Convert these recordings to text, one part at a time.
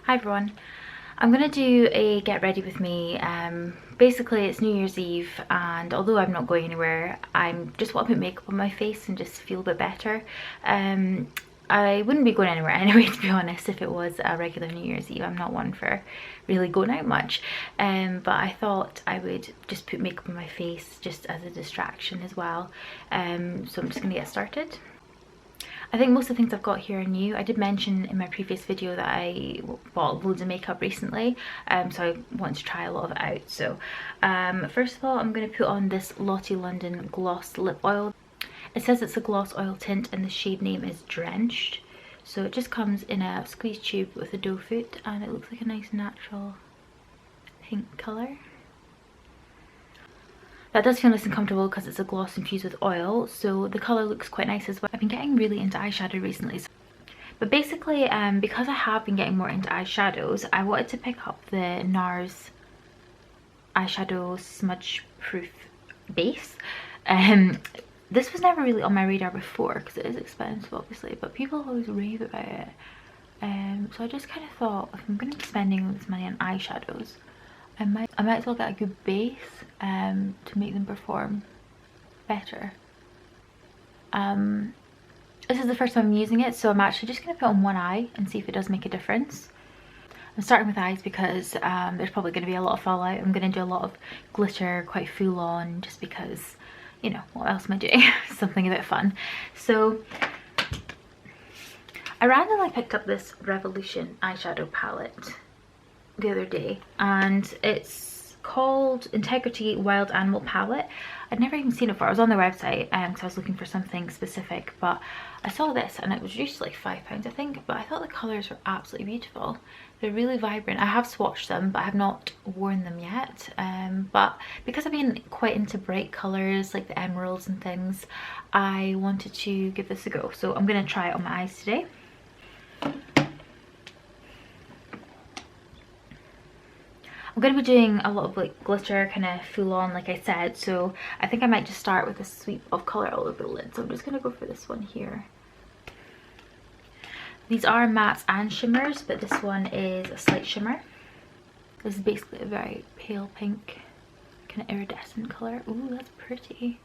Hi everyone. I'm gonna do a get ready with me. Basically it's New Year's Eve, and although I'm not going anywhere, I'm just want to put makeup on my face and just feel a bit better. I wouldn't be going anywhere anyway, to be honest, if it was a regular New Year's Eve. I'm not one for really going out much, but I thought I would just put makeup on my face just as a distraction as well. So I'm just gonna get started. I think most of the things I've got here are new. I did mention in my previous video that I bought loads of makeup recently, so I want to try a lot of it out. So first of all, I'm going to put on this Lottie London Gloss Lip Oil. It says it's a gloss oil tint and the shade name is Drenched. So it just comes in a squeeze tube with a doe foot, and it looks like a nice natural pink colour. That does feel nice and comfortable because it's a gloss infused with oil, so the colour looks quite nice as well. I've been getting really into eyeshadow recently. But basically, because I have been getting more into eyeshadows, I wanted to pick up the NARS eyeshadow smudge proof base. This was never really on my radar before because it is expensive obviously, but people always rave about it. So I just kind of thought, if I'm going to be spending all this money on eyeshadows, I might as well get a good base to make them perform better. This is the first time I'm using it, so I'm actually just going to put on one eye and see if it does make a difference. I'm starting with eyes because there's probably going to be a lot of fallout. I'm going to do a lot of glitter, quite full on, just because, you know, what else am I doing? Something a bit fun. So I randomly picked up this Revolution eyeshadow palette the other day, and it's called Integrity Wild Animal Palette. I'd never even seen it before. I was on their website because I was looking for something specific, but I saw this and it was just like £5 I think, but I thought the colours were absolutely beautiful. They're really vibrant. I have swatched them but I have not worn them yet, but because I've been quite into bright colours like the emeralds and things, I wanted to give this a go. So I'm going to try it on my eyes today. I'm going to be doing a lot of like glitter, kind of full on like I said, so I think I might just start with a sweep of colour all over the lid. So I'm just going to go for this one here. These are mattes and shimmers, but this one is a slight shimmer. This is basically a very pale pink, kind of iridescent colour. Ooh, that's pretty.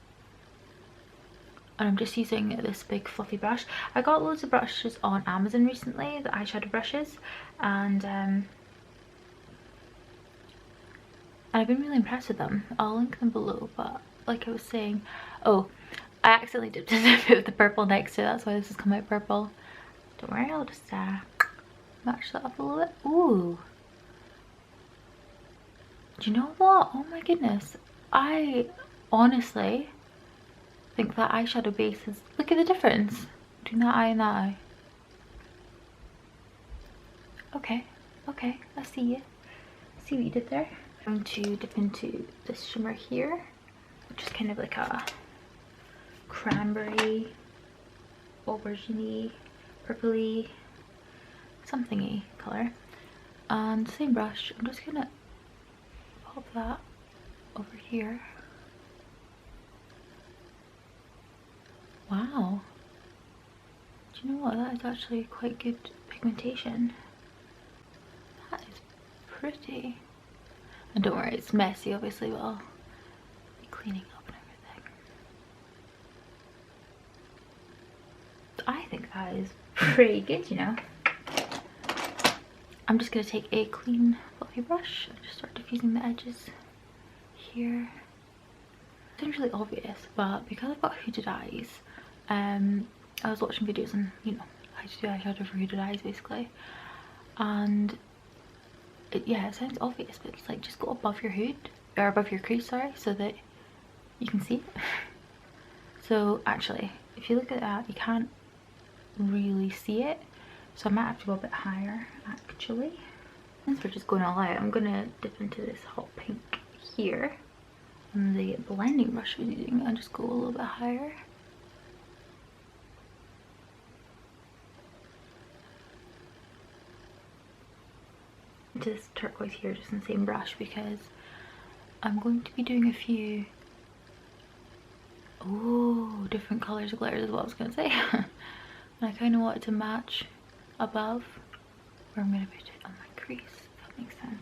And I'm just using this big fluffy brush. I got loads of brushes on Amazon recently, the eyeshadow brushes, and I've been really impressed with them. I'll link them below, but like I was saying, oh, I accidentally dipped in a bit of the purple next to it, that's why this has come out purple. Don't worry, I'll just match that up a little bit. Ooh. Do you know what? Oh my goodness. I honestly think that eyeshadow base is... Look at the difference between that eye and that eye. Okay, okay, I see you. See what you did there. I'm going to dip into this shimmer here, which is kind of like a cranberry, aubergine-y, purpley, something-y colour. And same brush, I'm just gonna pop that over here. Wow. Do you know what? That is actually quite good pigmentation. That is pretty. And don't worry, it's messy obviously, but I'll be cleaning up and everything. I think that is pretty good, you know. I'm just going to take a clean fluffy brush and just start diffusing the edges here. It sounds really obvious, but because I've got hooded eyes, I was watching videos on, you know, how to do eyeshadow for hooded eyes basically, and yeah, it sounds obvious, but it's like just go above your hood, or above your crease, sorry, so that you can see it. So actually, if you look at that, you can't really see it, so I might have to go a bit higher actually. Since we're just going all out, I'm gonna dip into this hot pink here and the blending brush I was using and just go a little bit higher. To this turquoise here, just in the same brush, because I'm going to be doing a few different colours of glitters is what I was going to say. And I kind of wanted to match above where I'm going to put it on my crease, if that makes sense.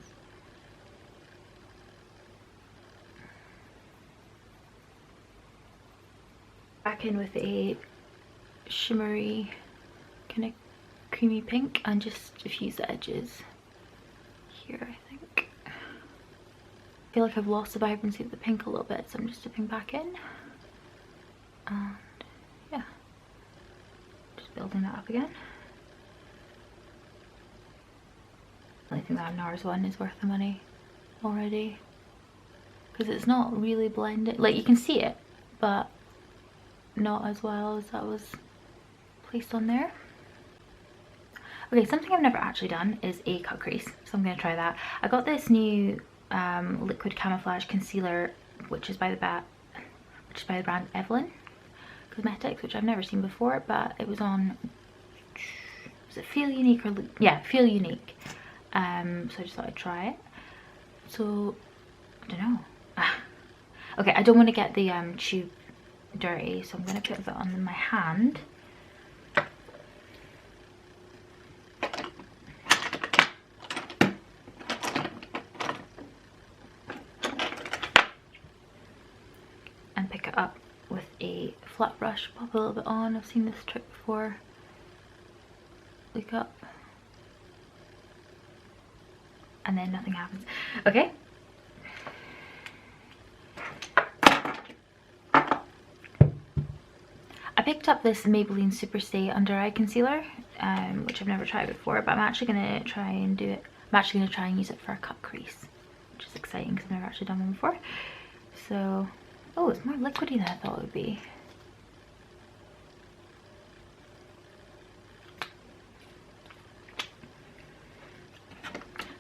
Back in with a shimmery kind of creamy pink and just diffuse the edges here, I think. I feel like I've lost the vibrancy of the pink a little bit, so I'm just dipping back in. And yeah, just building that up again. I think that NARS one is worth the money already, because it's not really blended. Like, you can see it, but not as well as that was placed on there. Okay, something I've never actually done is a cut crease, so I'm going to try that. I got this new liquid camouflage concealer, which is by the brand Evelyn Cosmetics, which I've never seen before, but it was on, was it Feel Unique or, yeah, Feel Unique. So I just thought I'd try it. So I don't know. Okay, I don't want to get the tube dirty, so I'm going to put that on my hand. And pick it up with a flat brush, pop a little bit on. I've seen this trick before. Look up. And then nothing happens. Okay. I picked up this Maybelline Superstay Under Eye Concealer, which I've never tried before, but I'm actually going to try and do it. I'm actually going to try and use it for a cut crease, which is exciting because I've never actually done one before. So, oh, it's more liquidy than I thought it would be.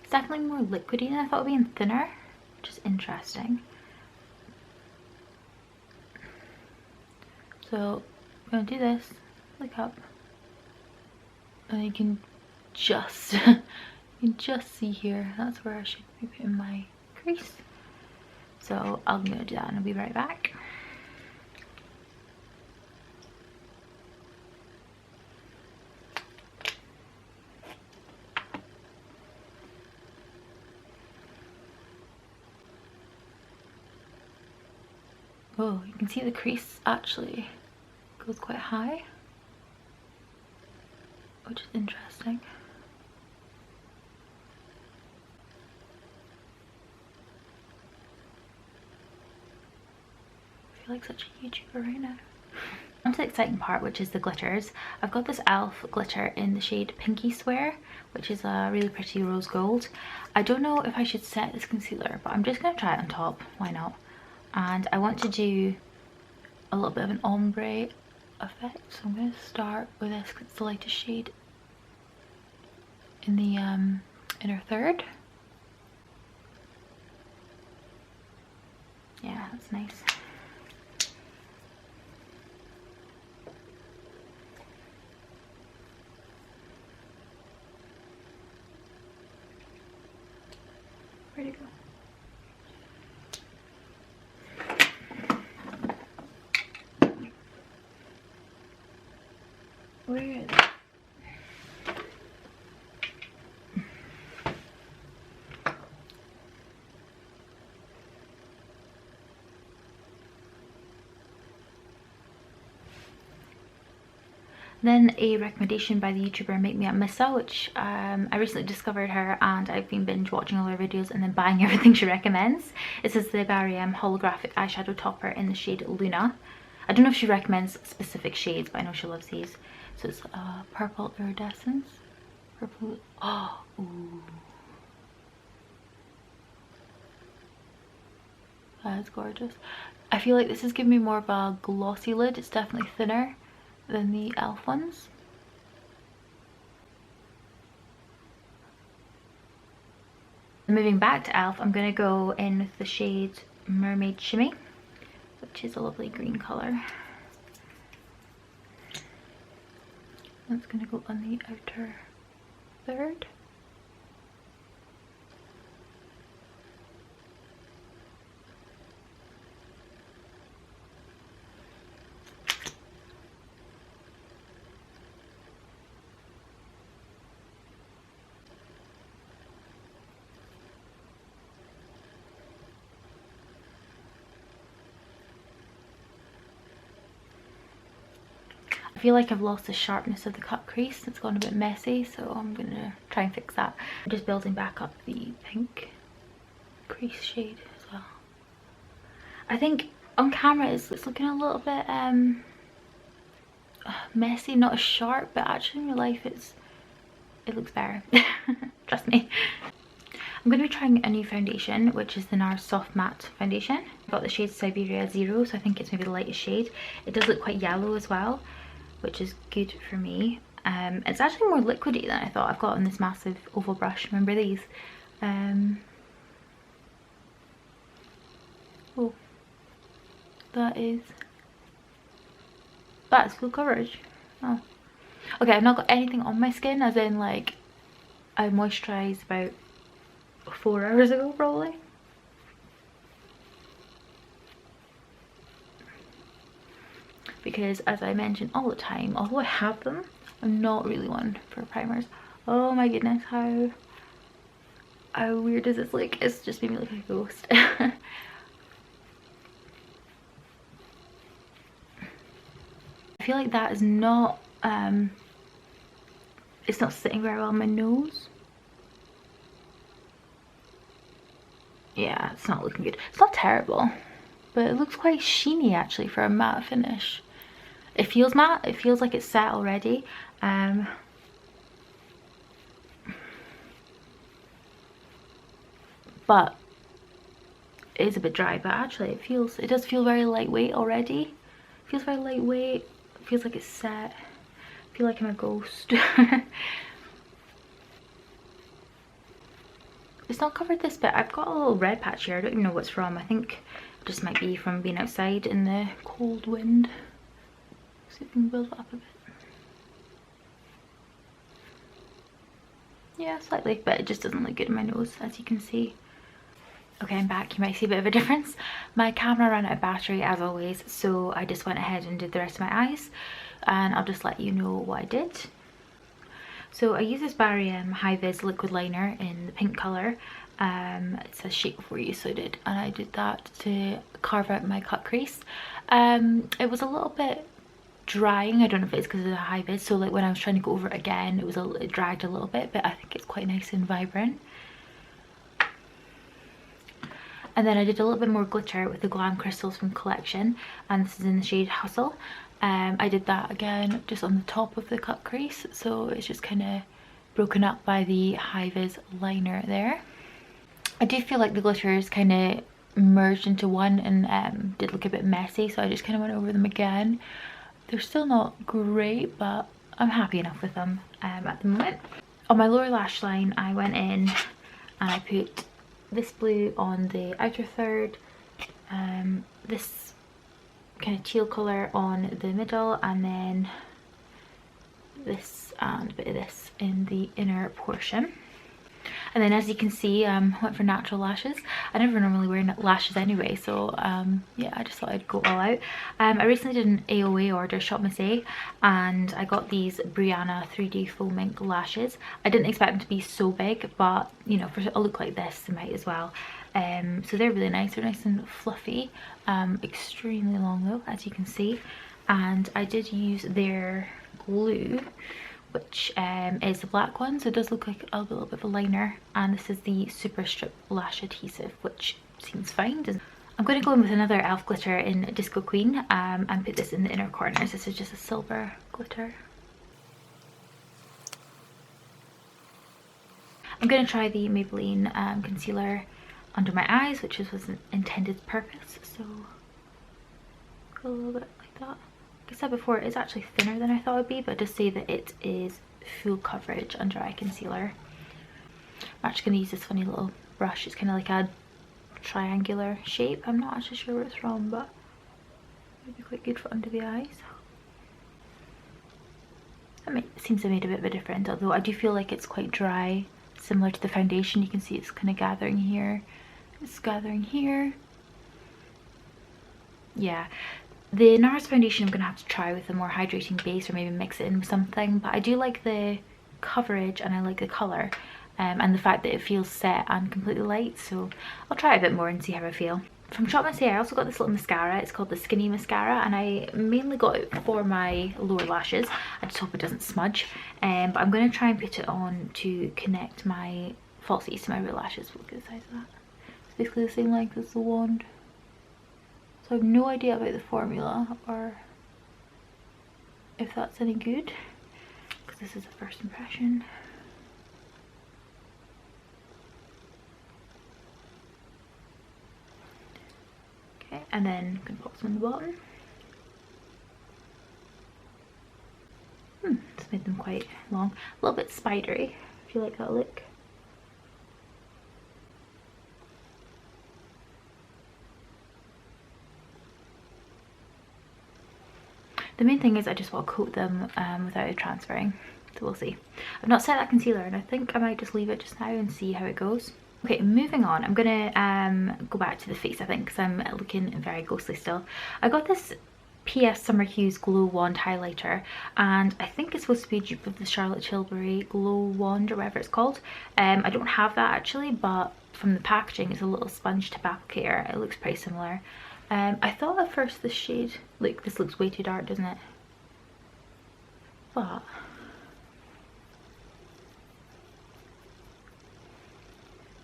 It's definitely more liquidy than I thought it would be, and thinner, which is interesting. So I'm going to do this, look up, and you can just see here, that's where I should be putting my crease. So I'm going to do that and I'll be right back. Oh, you can see the crease actually goes quite high, which is interesting. I feel like such a YouTuber right now. On to the exciting part, which is the glitters. I've got this e.l.f. glitter in the shade Pinky Swear, which is a really pretty rose gold. I don't know if I should set this concealer, but I'm just going to try it on top, why not? And I want to do a little bit of an ombre effect, so I'm going to start with this because it's the lightest shade in the inner third. Yeah, that's nice. Where'd it go? Where is it? Then a recommendation by the YouTuber Make Me Up Missa, which I recently discovered her and I've been binge watching all her videos and then buying everything she recommends. This is the GRWM holographic eyeshadow topper in the shade Luna. I don't know if she recommends specific shades, but I know she loves these. So it's purple iridescence. Purple. Oh, ooh. That's gorgeous. I feel like this is giving me more of a glossy lid. It's definitely thinner than the e.l.f. ones. Moving back to e.l.f., I'm going to go in with the shade Mermaid Shimmy, which is a lovely green colour. That's going to go on the outer third. feel like I've lost the sharpness of the cut crease. It's gone a bit messy, so I'm gonna try and fix that. I'm just building back up the pink crease shade as well. I think on camera it's looking a little bit messy, not as sharp, but actually in real life it looks better. Trust me. I'm going to be trying a new foundation, which is the NARS Soft Matte Foundation. I got the shade Siberia 0, so I think it's maybe the lightest shade. It does look quite yellow as well, which is good for me. It's actually more liquidy than I thought. I've got on this massive oval brush. Remember these? Oh, that's full coverage. Oh, okay. I've not got anything on my skin, as in like I moisturised about 4 hours ago probably. Because as I mention all the time, although I have them, I'm not really one for primers. Oh my goodness, how weird does this look? It's just made me look like a ghost. I feel like that is not it's not sitting very well on my nose. Yeah, it's not looking good. It's not terrible, but it looks quite sheeny actually for a matte finish. It feels matte, it feels like it's set already. But it is a bit dry, but actually it does feel very lightweight already. It feels very lightweight, it feels like it's set. I feel like I'm a ghost. It's not covered this bit. I've got a little red patch here. I don't even know what's from. I think it just might be from being outside in the cold wind. See if we can build it up a bit. Yeah, slightly, but it just doesn't look good in my nose, as you can see. Okay, I'm back. You might see a bit of a difference. My camera ran out of battery as always, so I just went ahead and did the rest of my eyes, and I'll just let you know what I did. So I use this GRWM high vis liquid liner in the pink colour. It says shake before use, so I did, and I did that to carve out my cut crease. It was a little bit drying. I don't know if it's because of the high vis, so like when I was trying to go over it again, it dragged a little bit, but I think it's quite nice and vibrant. And then I did a little bit more glitter with the Glam Crystals from Collection, and this is in the shade Hustle. I did that again just on the top of the cut crease, so it's just kind of broken up by the high vis liner there. I do feel like the glitters kind of merged into one and did look a bit messy, so I just kind of went over them again. They're still not great, but I'm happy enough with them at the moment. On my lower lash line, I went in and I put this blue on the outer third, this kind of teal colour on the middle, and then this and a bit of this in the inner portion. And then as you can see, went for natural lashes. I never normally wear lashes anyway, so yeah, I just thought I'd go all out. I recently did an AOA order, Shop Miss A, and I got these Brianna 3D Foam Ink lashes. I didn't expect them to be so big, but you know, for a look like this, they might as well. So they're really nice. They're nice and fluffy, extremely long though, as you can see. And I did use their glue, which is the black one, so it does look like a little bit of a liner. And this is the Super Strip Lash Adhesive, which seems fine. I'm going to go in with another e.l.f. glitter in Disco Queen, and put this in the inner corners. This is just a silver glitter. I'm going to try the Maybelline concealer under my eyes, which was an intended purpose, so go a little bit like that. Like I said before, it's actually thinner than I thought it would be, but just say that it is full coverage under eye concealer. I'm actually going to use this funny little brush. It's kind of like a triangular shape. I'm not actually sure where it's from, but it would be quite good for under the eyes. It seems to have made a bit of a difference, although I do feel like it's quite dry, similar to the foundation. You can see it's kind of gathering here. It's gathering here. Yeah. The NARS foundation I'm going to have to try with a more hydrating base, or maybe mix it in with something, but I do like the coverage and I like the colour, and the fact that it feels set and completely light, so I'll try it a bit more and see how I feel. From Shop Missy, I also got this little mascara. It's called the Skinny Mascara, and I mainly got it for my lower lashes. I just hope it doesn't smudge. But I'm going to try and put it on to connect my falsies to my real lashes. Look at the size of that. It's basically the same length as the wand. So I have no idea about the formula or if that's any good, because this is a first impression. Okay, and then I'm going to pop some on the bottom. It's made them quite long. A little bit spidery, if you like that look. The main thing is I just want to coat them without it transferring, so we'll see. I've not set that concealer, and I think I might just leave it just now and see how it goes. Okay, moving on, I'm gonna go back to the face, I think, because I'm looking very ghostly still. I got this PS Summer Hues Glow Wand highlighter, and I think it's supposed to be a dupe of the Charlotte Tilbury Glow Wand or whatever it's called. I don't have that actually, but from the packaging it's a little sponge tip applicator. It looks pretty similar. I thought at first this shade, like, this looks way too dark, doesn't it? But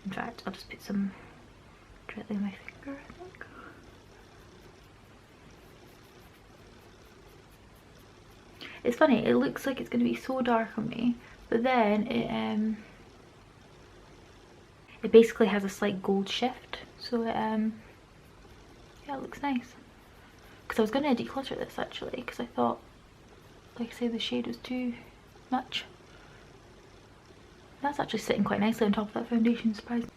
in fact, I'll just put some directly on my finger, I think. It's funny, it looks like it's going to be so dark on me, but then it basically has a slight gold shift, so it yeah, it looks nice. Because I was going to declutter this actually, because I thought, like I say, the shade was too much. That's actually sitting quite nicely on top of that foundation, surprisingly.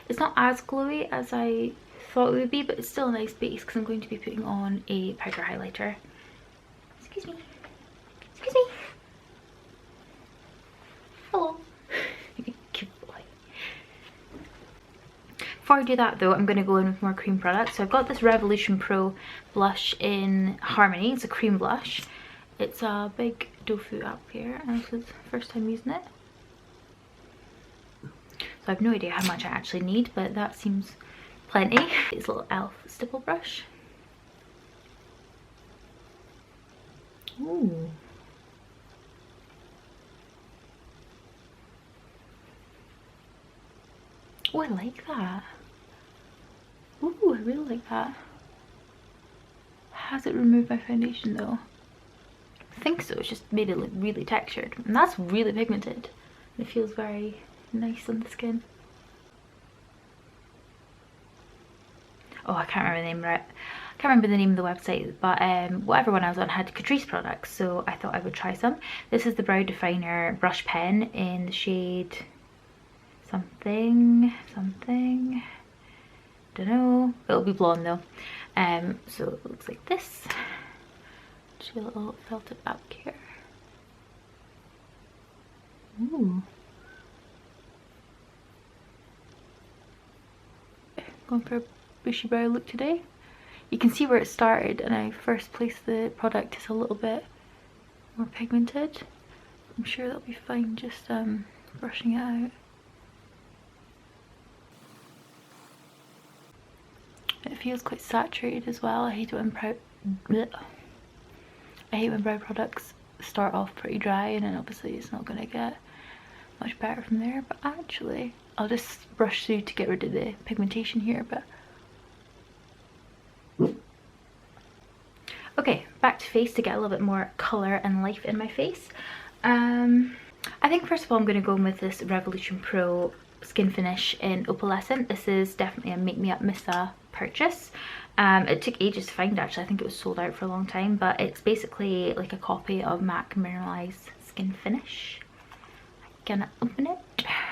It's not as glowy as I thought it would be, but it's still a nice base because I'm going to be putting on a powder highlighter. Excuse me. Excuse me. Hello. Cute boy. Before I do that though, I'm going to go in with more cream products. So I've got this Revolution Pro blush in Harmony. It's a cream blush. It's a big doe foot applicator, and this is the first time using it. So I have no idea how much I actually need, but that seems plenty. It's a little e.l.f. stipple brush. Ooh. Oh, I like that. Ooh, I really like that. Has it removed my foundation though? I think so. It's just made it look really textured, and that's really pigmented. It feels very nice on the skin. Oh, I can't remember the name, right? I can't remember the name of the website, but whatever one I was on had Catrice products, so I thought I would try some. This is the Brow Definer brush pen in the shade something, don't know. It'll be blonde though. So it looks like this. Just a little felted up here. Ooh. Going for a bushy brow look today. You can see where it started, and I first placed the product is a little bit more pigmented. I'm sure that'll be fine just brushing it out. It feels quite saturated as well. I hate it when brow products start off pretty dry, and then obviously it's not going to get much better from there. But actually, I'll just brush through to get rid of the pigmentation here. But okay, back to face to get a little bit more colour and life in my face. I think first of all I'm going to go in with this Revolution Pro Skin Finish in Opalescent. This is definitely a Make Me Up Missa purchase. It took ages to find actually. I think it was sold out for a long time, but it's basically like a copy of MAC Mineralized Skin Finish. I'm gonna open it.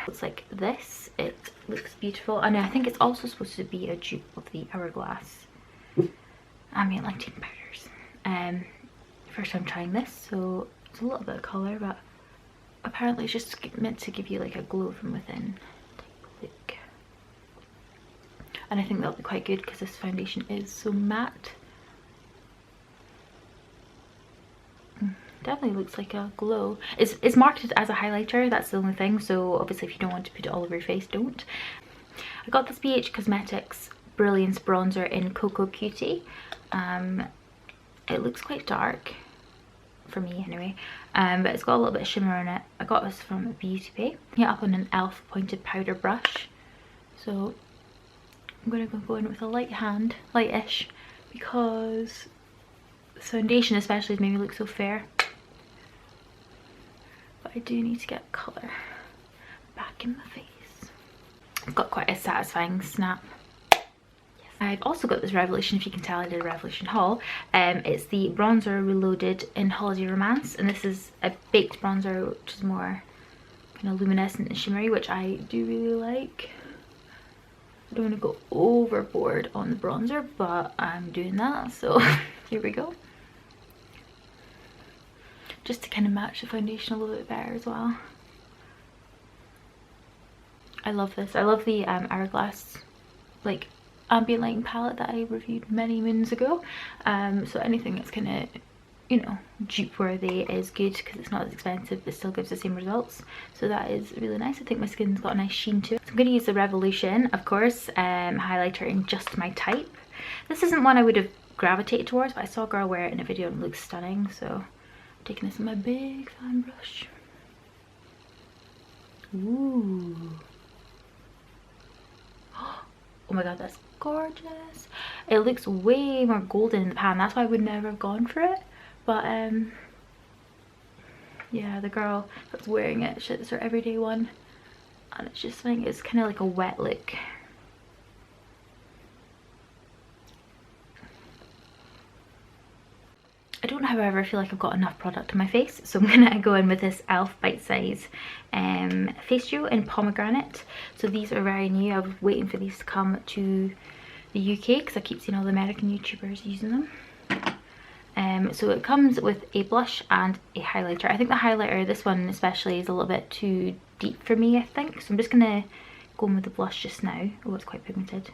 Looks like this. It looks beautiful, and I think it's also supposed to be a dupe of the Hourglass Ambient Lighting powders. First time trying this, so it's a little bit of colour, but apparently it's just meant to give you like a glow from within type look. And I think that'll be quite good because this foundation is so matte. Definitely looks like a glow. It's marketed as a highlighter, that's the only thing, so obviously if you don't want to put it all over your face, don't. I got this BH Cosmetics Brilliance bronzer in Cocoa Cutie. It looks quite dark for me anyway, but it's got a little bit of shimmer in it. I got this from Beauty Bay. Yeah, up on an e.l.f. pointed powder brush. So I'm gonna go in with a light hand, light-ish, because this foundation especially has made me look so fair. But I do need to get colour back in my face. I've got quite a satisfying snap. I've also got this Revolution, if you can tell I did a Revolution haul. It's the bronzer Reloaded in Holiday Romance, and this is a baked bronzer which is more kind of luminescent and shimmery, which I do really like. I don't want to go overboard on the bronzer, but I'm doing that, so here we go. Just to kind of match the foundation a little bit better as well. I love this. I love the Hourglass like ambient lighting palette that I reviewed many moons ago. So anything that's kind of, you know, dupe worthy is good because it's not as expensive but still gives the same results. So that is really nice. I think my skin's got a nice sheen to it. So I'm going to use the Revolution, of course, highlighter in Just My Type. This isn't one I would have gravitated towards, but I saw a girl wear it in a video and it looks stunning. So I'm taking this in my big fan brush. Ooh. Oh my god, that's gorgeous. It looks way more golden in the pan. That's why I would never have gone for it. But yeah, the girl that's wearing it, it's her everyday one, and it's just like, it's kind of like a wet look. I don't, however, feel like I've got enough product on my face, so I'm gonna go in with this e.l.f. Bite Size face duo in Pomegranate. So these are very new. I was waiting for these to come to the UK because I keep seeing all the American YouTubers using them. So it comes with a blush and a highlighter. I think the highlighter, this one especially, is a little bit too deep for me, I think. So I'm just gonna go in with the blush just now. Oh, it's quite pigmented.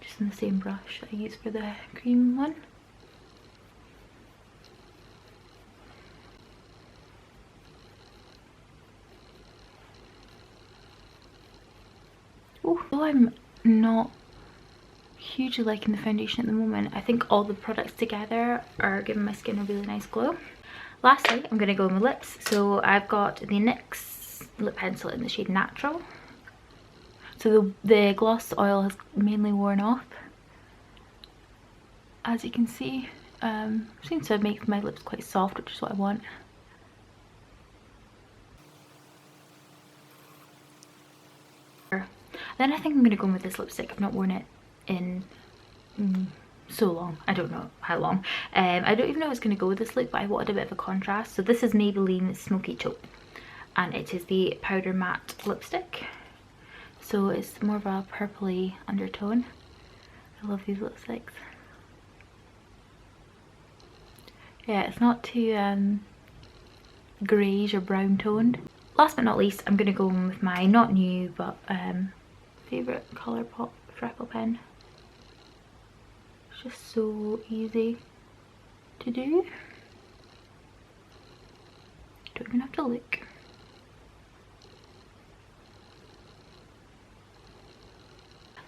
Just in the same brush that I used for the cream one. Although I'm not hugely liking the foundation at the moment, I think all the products together are giving my skin a really nice glow. Lastly, I'm going to go in with lips. So I've got the NYX lip pencil in the shade Natural. So the gloss oil has mainly worn off, as you can see. Seems to make my lips quite soft, which is what I want. Then I think I'm going to go in with this lipstick. I've not worn it in so long. I don't know how long. I don't even know if it's going to go with this look, but I wanted a bit of a contrast. So this is Maybelline Smoky Taupe, and it is the Powder Matte lipstick. So it's more of a purpley undertone. I love these lipsticks. Yeah, it's not too greyish or brown toned. Last but not least, I'm going to go in with my not new but favourite Colourpop freckle pen. It's just so easy to do. Don't even have to look.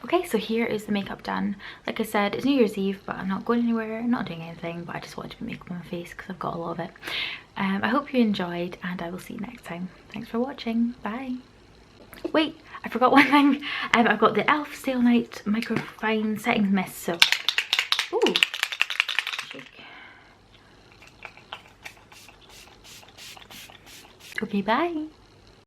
Okay, so here is the makeup done. Like I said, it's New Year's Eve, but I'm not going anywhere, not doing anything, but I just wanted to put makeup on my face because I've got a lot of it. I hope you enjoyed, and I will see you next time. Thanks for watching. Bye. Wait, I forgot one thing. I've got the e.l.f. Stale Night Microfine Setting Mist, so... Ooh. Shake. Okay, bye.